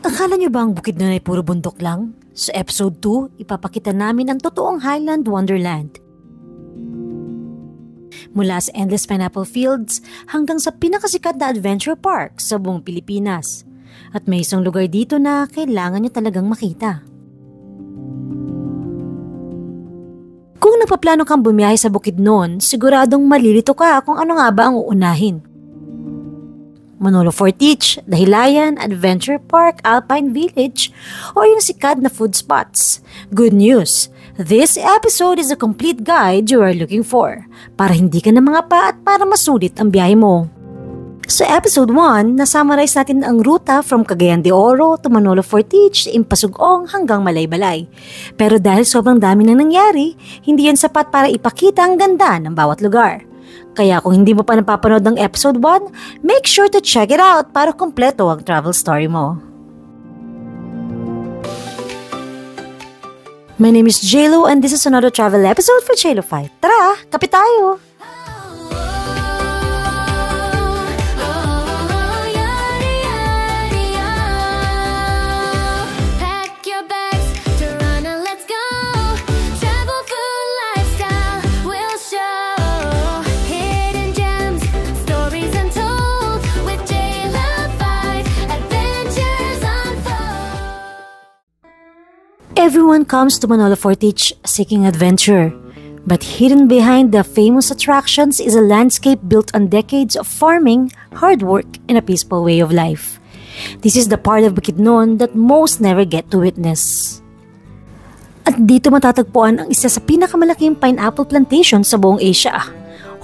Akala nyo ba ang Bukidnon ay puro bundok lang? Sa episode 2, ipapakita namin ang totoong Highland Wonderland. Mula sa endless pineapple fields hanggang sa pinakasikat na adventure park sa buong Pilipinas. At may isang lugar dito na kailangan nyo talagang makita. Kung nagpaplano kang bumiyahe sa Bukidnon, siguradong malilito ka kung ano nga ba ang uunahin. Manolo Fortich, Dahilayan, Adventure Park, Alpine Village, o yung sikat na food spots. Good news! This episode is a complete guide you are looking for para hindi ka na mangapa at para masulit ang biyahe mo. Sa episode 1, nasummarize natin ang ruta from Cagayan de Oro to Manolo Fortich, Impasugong hanggang Malaybalay. Pero dahil sobrang dami nang nangyari, hindi yan sapat para ipakita ang ganda ng bawat lugar. Kaya kung hindi mo pa napapanood ng episode 1, make sure to check it out para kumpleto ang travel story mo. My name is JLo and this is another travel episode for JLo Fight. Tara, kape tayo! Everyone comes to Manolo Fortich seeking adventure, but hidden behind the famous attractions is a landscape built on decades of farming, hard work, and a peaceful way of life. This is the part of Bukidnon that most never get to witness. At dito matatagpuan ang isa sa pinakamalaking pineapple plantation sa buong Asia,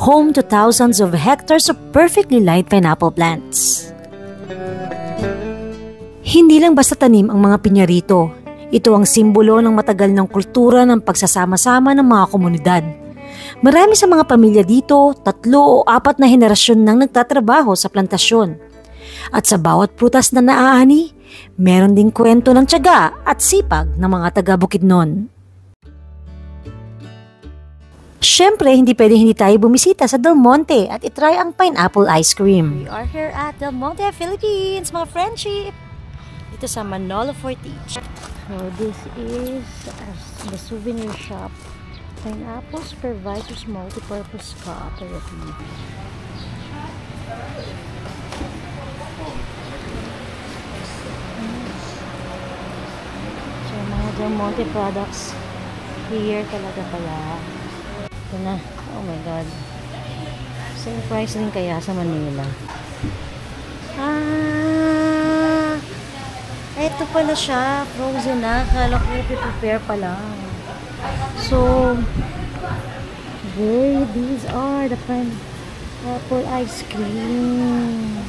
home to thousands of hectares of perfectly lined pineapple plants. Hindi lang basta tanim ang mga pinya rito. Ito ang simbolo ng matagal ng kultura ng pagsasama-sama ng mga komunidad. Marami sa mga pamilya dito, 3 o 4 na henerasyon nang nagtatrabaho sa plantasyon. At sa bawat prutas na naaani, meron ding kwento ng tiyaga at sipag ng mga taga-Bukidnon. Siyempre, hindi tayo bumisita sa Del Monte at itry ang pineapple ice cream. We are here at Del Monte, Philippines, mga friendship! Dito sa Manolo Fortich. So this is the souvenir shop. Pineapple Supervisors Multipurpose Cooperative. So mga Del Monte products here talaga pala. Ito na. Oh my god. Same price din kaya sa Manila. Ito pala siya, frozen na. Akala ko prepare pa lang. So, there, these are the pineapple ice cream.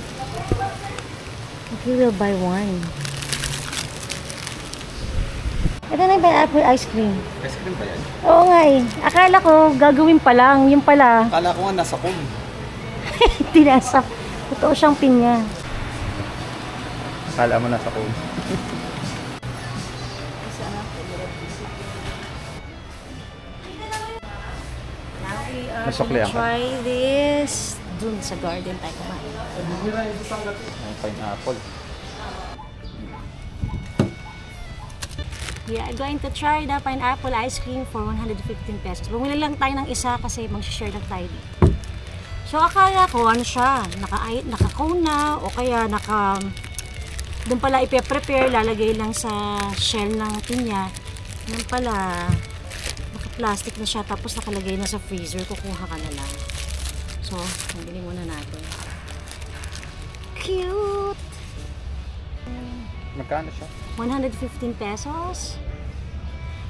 Okay, we'll buy one. Ito na yung pineapple ice cream. Ice cream ba yan? Oo nga eh. Akala ko gagawin pa lang. Yung pala. Akala ko nga nasa kum. Hindi nasa. Totoo siyang pinya. Akala mo nasa kum. Now we are gonna try this. Dun sa garden tayo kumain. Pineapple. We are going to try the pineapple ice cream for 115 pesos. Bumili lang tayo ng isa kasi mag-share lang tayo dito. So akala ko ano siya, naka-cone na o kaya doon pala ipe-prepare, lalagay lang sa shell ng pinya. Yan pala, naka-plastic na siya tapos nakalagay na sa freezer, kukuha ka na lang. So, pambili muna natin. Cute! Magkano siya? 115 pesos.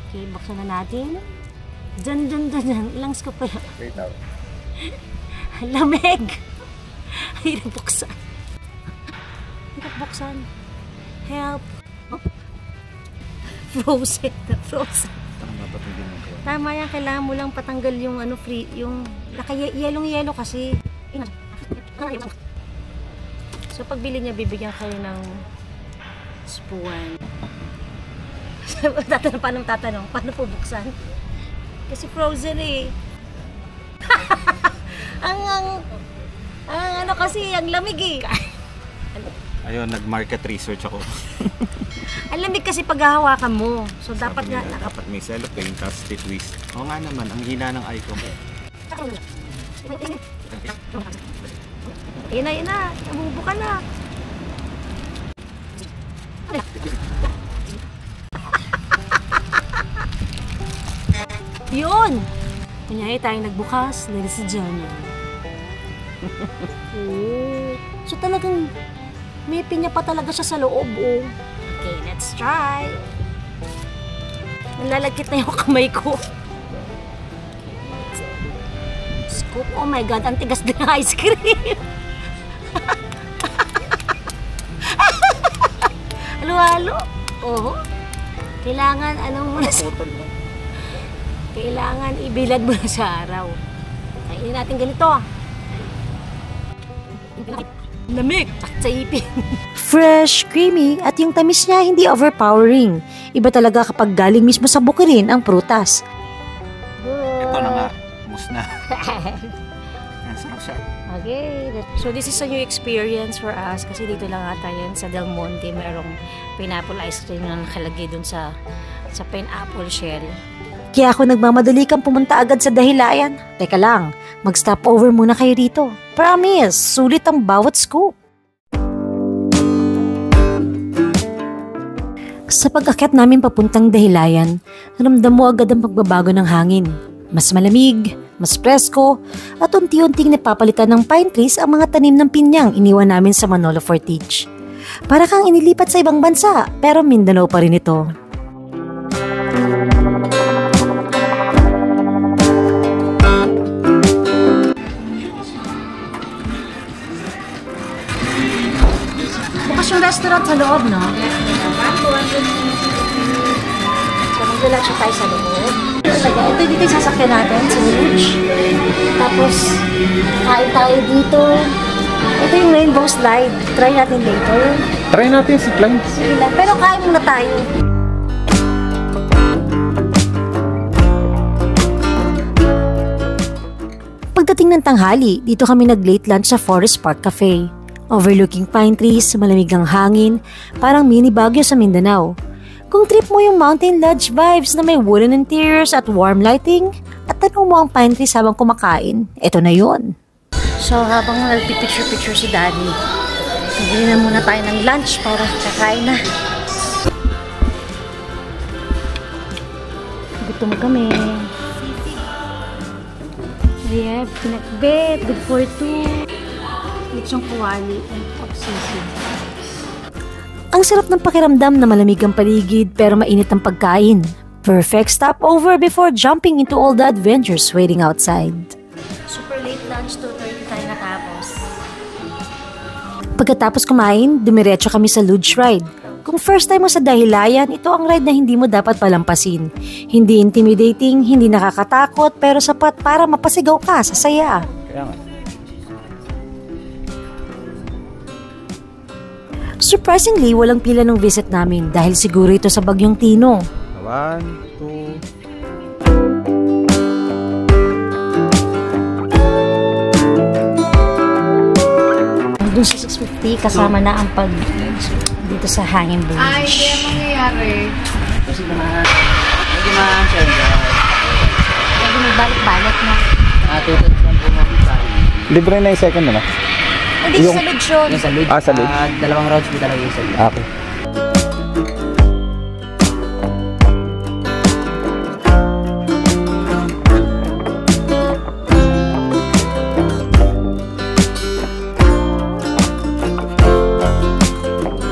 Okay, buksan na natin. Dyan. Ilang scoop pala. Wait now. Lamig! Hirap buksan. Hirap buksan. Help! Oh. Frozen. Tama yan, kailangan mo lang patanggal yung yung naka-yellow kasi. So pagbili niya, bibigyan kayo ng spoon. Tatanong, paano po buksan? Kasi frozen eh. ang ano kasi, ang lamig eh. Ayun, nag-market research ako. Ang lamig kasi paghahawakan mo. So dapat nga dapat may cellophane, tapos twist. Oo nga naman, ang hina ng eye ko. Yun na. Nabubo ka na. Yun! Kunyari tayong nagbukas, dahil si Jana. Oh. So talagang may pinya pa talaga siya sa loob, oh. Okay, let's try. Nalalagkit na yung kamay ko. Scoop, oh my God, ang tigas din ng ice cream. Halo-halo. Oh. Kailangan, kailangan ibilad mo na sa araw. Kainin natin ganito. Lamig at sa ipin. Fresh, creamy, at yung tamis niya hindi overpowering. Iba talaga kapag galing mismo sa bukirin ang prutas. Ito na nga, mus na. Sarap siya. Okay, so this is a new experience for us kasi dito lang ata yan sa Del Monte. Merong pineapple ice cream na nakalagay dun sa pineapple shell. Kaya ako nagmamadali kang pumunta agad sa Dahilayan. Teka lang, mag-stop over muna kayo dito. Promise, sulit ang bawat scoop. Sa pag-akyat namin papuntang Dahilayan, naramdam mo agad ang pagbabago ng hangin. Mas malamig, mas presko, at unti-unting napapalitan ng pine trees ang mga tanim ng pinyang iniwan namin sa Manolo Fortich. Para kang inilipat sa ibang bansa, pero Mindanao pa rin ito. Bukas yung restaurant sa loob, no? So, maglalatsa tayo sa loob. Ito dito yung sasakyan natin, sa Rouge. Tapos, kain tayo dito. Ito yung rainbow slide. Try natin later. Try natin si Klein. Sige lang. Pero kain muna tayo. Pagdating ng tanghali, dito kami nag-late lunch sa Forest Park Cafe. Overlooking pine trees, malamig ang hangin, parang mini Baguio sa Mindanao. Kung trip mo yung mountain lodge vibes na may wooden interiors at warm lighting, at tanong mo ang pine trees habang kumakain, eto na yun. So habang nagpipicture-picture si Daddy, bili na muna tayo ng lunch para kakain na. Gutom kami. We have pinakbet, good for two. Lechong kawali and oxygen. Ang sarap ng pakiramdam na malamig ang paligid pero mainit ang pagkain. Perfect stopover before jumping into all the adventures waiting outside. Super late lunch, 2:30 tayo natapos. Pagkatapos kumain, dumiretso kami sa luge ride. Kung first time mo sa Dahilayan, ito ang ride na hindi mo dapat palampasin. Hindi intimidating, hindi nakakatakot, pero sapat para mapasigaw ka sa saya. Kaya nga. Surprisingly, walang pila ng visit namin dahil siguro ito sa Bagyong Tino. 1, 2. Doon sa 650, kasama na ang pag dito sa Hanging Bridge. Ay, hindi ang mangyayari. Kasi naman, hindi naman siya. Lagi magbalik-balik na. Tutod lang po makita. Libre na yung second na. Hindi sa lodge yun. Yung sa lodge. Sa lodge. Dalawang rounds po talaga yung sa lodge. Okay.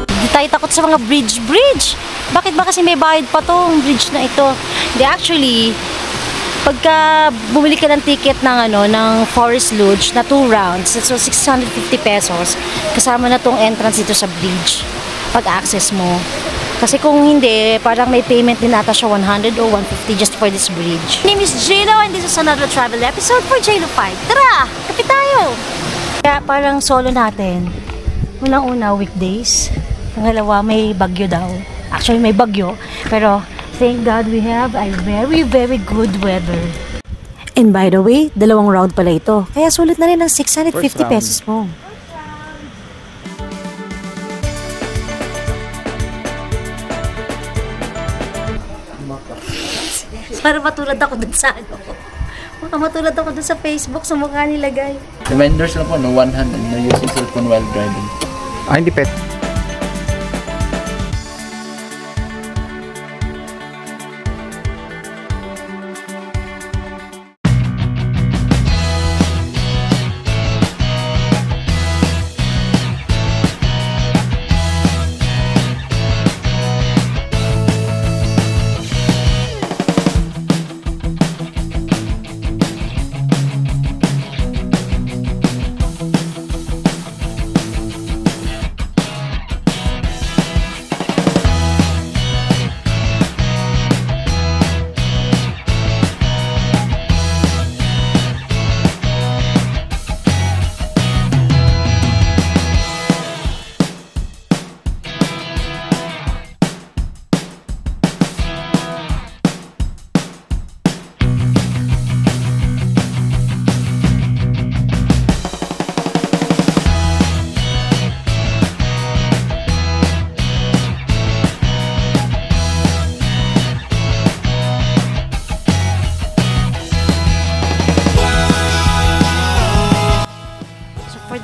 Hindi tayo takot sa mga bridge. Bakit ba kasi may bayad pa tong bridge na ito? Hindi, actually, pagka bumili ka ng ticket ng Forest Lodge na 2 rounds, so 650 pesos, kasama na tong entrance dito sa bridge pag access mo. Kasi kung hindi, parang may payment din ata siya 100 or 150 just for this bridge. My name is JLo and this is another travel episode for JLo 5. Tara! Kapit tayo! Kaya parang solo natin. Unang-una, weekdays. Pangalawa, may bagyo daw. Actually, may bagyo. Pero thank God we have a very, very good weather. And by the way, 2 round pala ito. Kaya sulit na rin ang 650 pesos mo. Para matulad ako dun sa ano. Baka matulad ako dun sa Facebook sa mukha nilagay. Reminders lang po, no one hand and no using cellphone while driving. Hindi pet.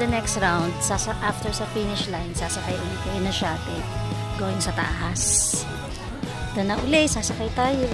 Next round, after sa finish line, sasakay ulit kayo na shuttle going sa taas. Doon na uli, sasakay tayo.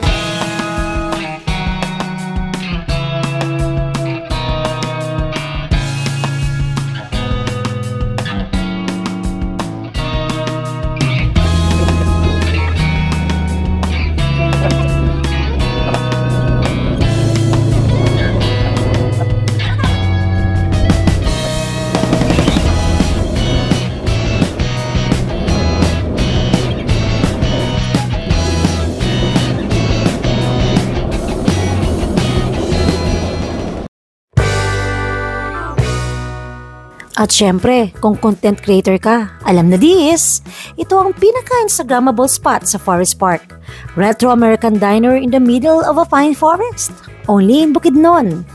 At syempre, kung content creator ka, alam na this, ito ang pinaka-Instagrammable spot sa Forest Park. Retro American diner in the middle of a pine forest. Only in Bukidnon.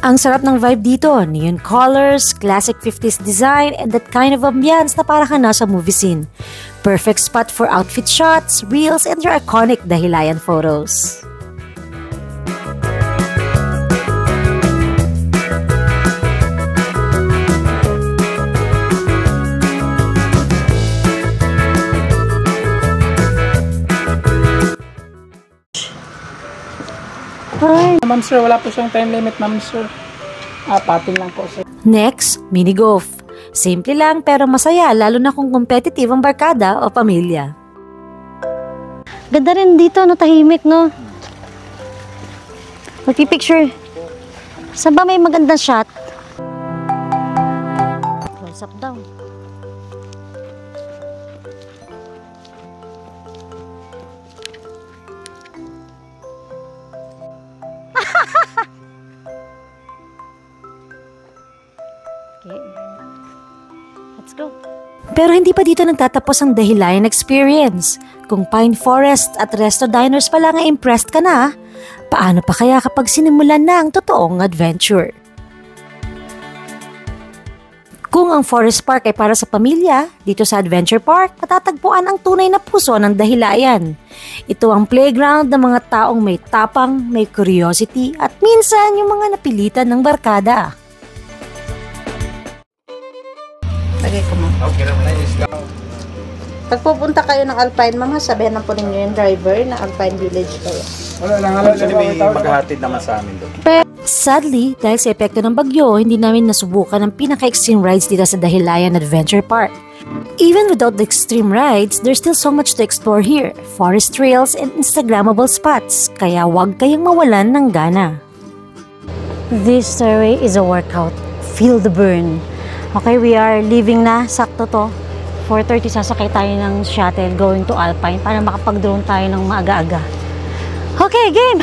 Ang sarap ng vibe dito, neon colors, classic 50s design, and that kind of ambience na para ka nasa movie scene. Perfect spot for outfit shots, reels, and your iconic Dahilayan photos. Hi, ma'am sir, wala po siyang time limit, ma'am sir. Apatin lang po sir. Next, mini golf. Simple lang pero masaya, lalo na kung competitive ang barkada o pamilya. Ganda rin dito, no, tahimik, no? Magpipicture. Saan ba may magandang shot? Close up daw. Okay. Let's go. Pero hindi pa dito nagtatapos ang Dahilayan experience. Kung Pine Forest at Resto Diners pa lang ay impressed ka na, paano pa kaya kapag sinimulan na ang totoong adventure? Kung ang Forest Park ay para sa pamilya, dito sa Adventure Park, matatagpuan ang tunay na puso ng Dahilayan. Ito ang playground ng mga taong may tapang, may curiosity, at minsan yung mga napilitan ng barkada. Lagay ko mo. Pag pupunta kayo ng Alpine, ma'am, sabihan na po ninyo yung driver na Alpine Village kayo. Actually, may maghahatid naman sa amin doon. Sadly, dahil sa epekto ng bagyo, hindi namin nasubukan ang pinaka-extreme rides dito sa Dahilayan Adventure Park. Even without the extreme rides, there's still so much to explore here. Forest trails and Instagrammable spots, kaya huwag kayong mawalan ng gana. This stairway is a workout. Feel the burn. Okay, we are leaving na. Sakto to. 4:30 sasakay tayo ng shuttle going to Alpine para makapag-drone tayo ng maaga-aga. Okay, game!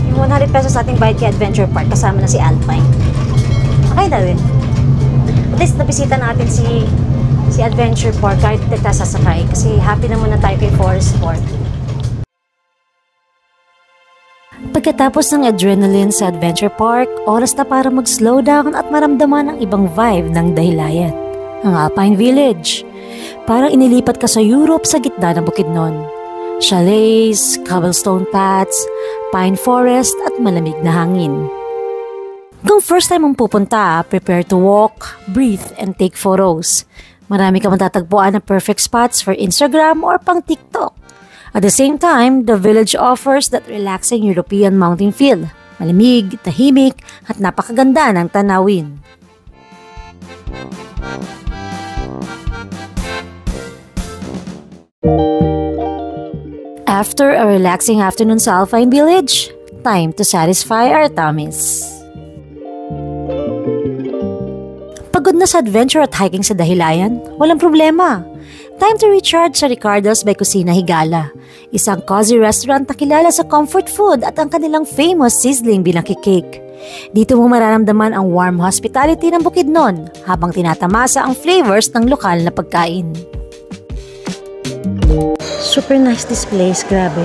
Yung 100 pesos ating bayad kay Adventure Park kasama na si Alpine. Okay, Darwin. At least nabisita natin si si Adventure Park kahit hindi tayo sasakay kasi happy na muna tayo kay Forest Park. Pagkatapos ng adrenaline sa Adventure Park, oras na para mag-slow down at maramdaman ang ibang vibe ng Dahilayan, ang Alpine Village. Parang inilipat ka sa Europe sa gitna ng Bukidnon. Chalets, cobblestone paths, pine forest at malamig na hangin. Kung first time mong pupunta, prepare to walk, breathe, and take photos. Marami ka matatagpuan na perfect spots for Instagram or pang TikTok. At the same time, the village offers that relaxing European mountain feel. Malamig, tahimik, at napakaganda ng tanawin. After a relaxing afternoon sa Alpine Village, time to satisfy our tummies. Pagod na sa adventure at hiking sa Dahilayan? Walang problema. Time to recharge sa Ricardo's by Kusina Higala, isang cozy restaurant na kilala sa comfort food at ang kanilang famous sizzling binaki cake. Dito mo mararamdaman ang warm hospitality ng Bukidnon habang tinatamasa ang flavors ng lokal na pagkain. Super nice this place, grabe.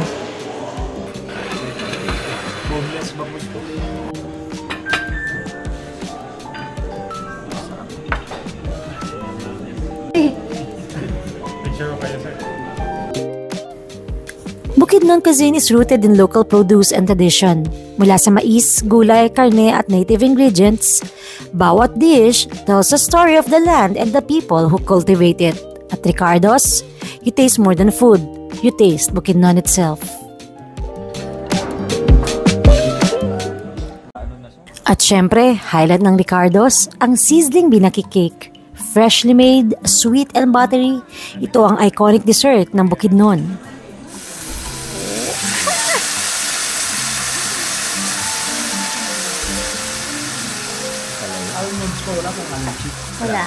Bukidnon cuisine is rooted in local produce and tradition. Mula sa mais, gulay, karne at native ingredients, bawat dish tells a story of the land and the people who cultivate it. At Ricardo's, you taste more than food. You taste Bukidnon itself. At syempre, highlight ng Ricardo's, ang sizzling binaki cake. Freshly made, sweet and buttery, ito ang iconic dessert ng Bukidnon. Wala.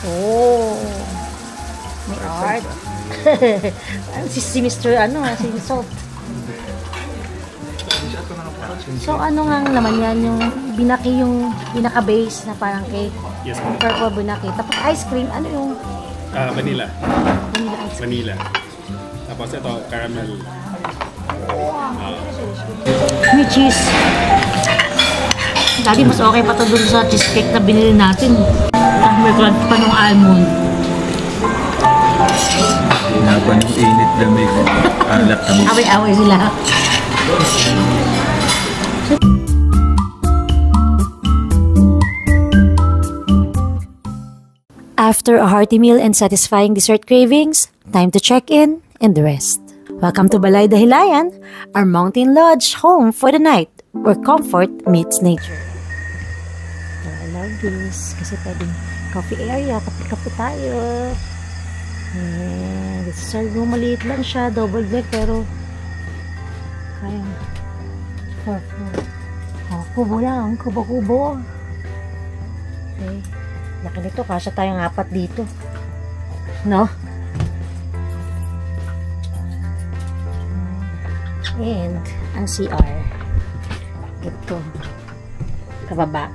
Oh. May art. si Mr. si Salt. So ano nga naman yan, yung binaka-base na parang cake. Yes, ma'am. Purple binaki. Tapos ice cream, ano yung? Vanilla. Vanilla ice cream. Vanilla. Tapos ito, caramel. May cheese. Dati mas okay pa ito dun sa cheesecake na binili natin. May crunch pa ng almond. Hinapan yung init lamig. Alat kami. Away-away sila. After a hearty meal and satisfying dessert cravings, time to check in and rest. Welcome to Balay Dahilayan, our mountain lodge home for the night, where comfort meets nature. I love this kasi pwedeng coffee area, kape-kape tayo. This is our room, maliit lang siya, double deck pero kaya 4-4. Kubo lang, kubo-kubo. Okay. Laki nito, kasya tayong 4 dito. No? And ang CR. Ito. Kababa.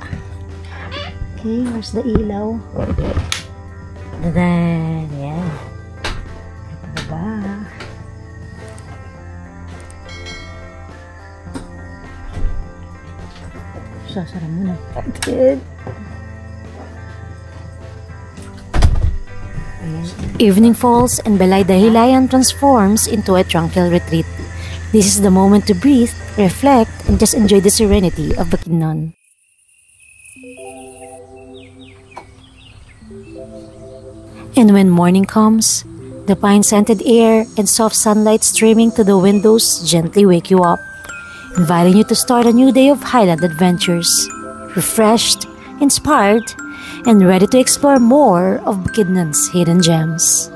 Okay, where's the ilaw? Dadan. Yan. Kababa. Sasara muna. Evening falls and Balay Dahilayan transforms into a tranquil retreat. This is the moment to breathe, reflect, and just enjoy the serenity of Bukidnon. And when morning comes, the pine-scented air and soft sunlight streaming to the windows gently wake you up, inviting you to start a new day of highland adventures, refreshed, inspired, and ready to explore more of Bukidnon's hidden gems.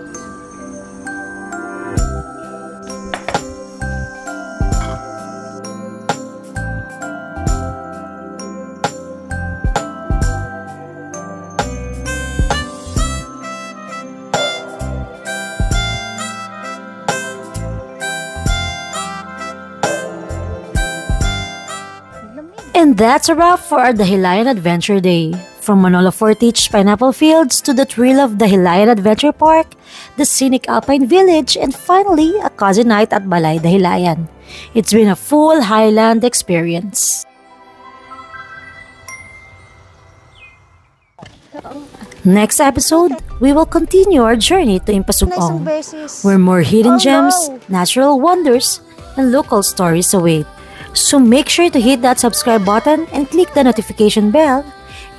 And that's a wrap for our Dahilayan Adventure Day. From Manolo Fortich Pineapple Fields to the thrill of the Hilayan Adventure Park, the scenic Alpine Village, and finally, a cozy night at Balay Dahilayan. It's been a full Highland experience. Next episode, we will continue our journey to Impasugong, where more hidden gems, natural wonders, and local stories await. So make sure to hit that subscribe button and click the notification bell.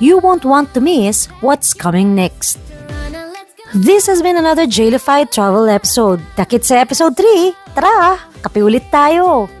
You won't want to miss what's coming next. This has been another Jailified travel episode. Takit sa episode 3. Tara, kape ulit tayo!